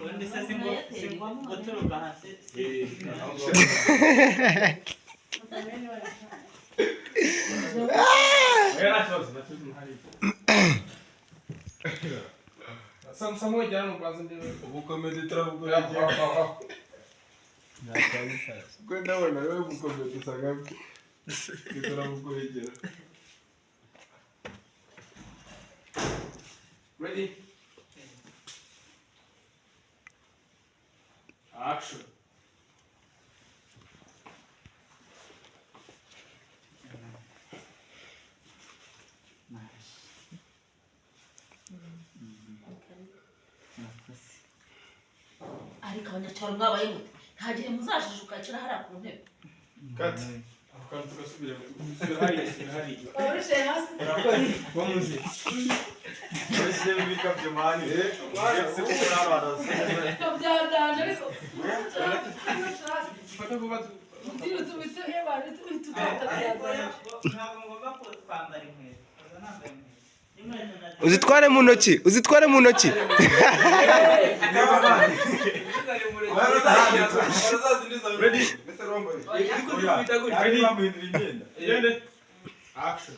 undi se singwa guturuka hasi Самой Диану глазами Ubukomedi turabukurikira. Ko ndabona wowe ubukomedi usanga turabukurikira. Ready? Action. ariko abanyacyaro mwabaye mute nta gihe muzajijukira kira hariya ku ntebe Cut. Akantu tugasubira hariya. urushe hasi Vamos. Ese bikabye mani. Ese byadanje ariko Fata vuba. tubite ebane tubite ntabwo ngomba kwambara inkweto nambaye inkweto uzitware mu ntoki uzitware mu ntoki Ready? Mr. Rombo. Ready? Action.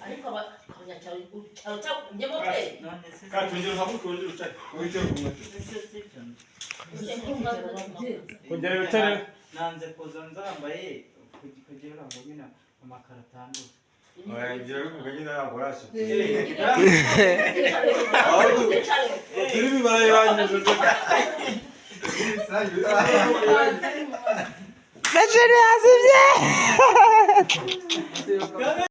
ariko abanyacyaro cyaro cyagumyemo pe none se Cut. Wongera uhaguruke wongera ucare. Wicaye ku mutwe. Wongera wicare. nanze kuza nzambaye kugira ngo nyine amakaro atandura Oya ngira bivuga nyine ntabwo urashe. Zicare. Turi bibara yanyuze. Gaceri yazibye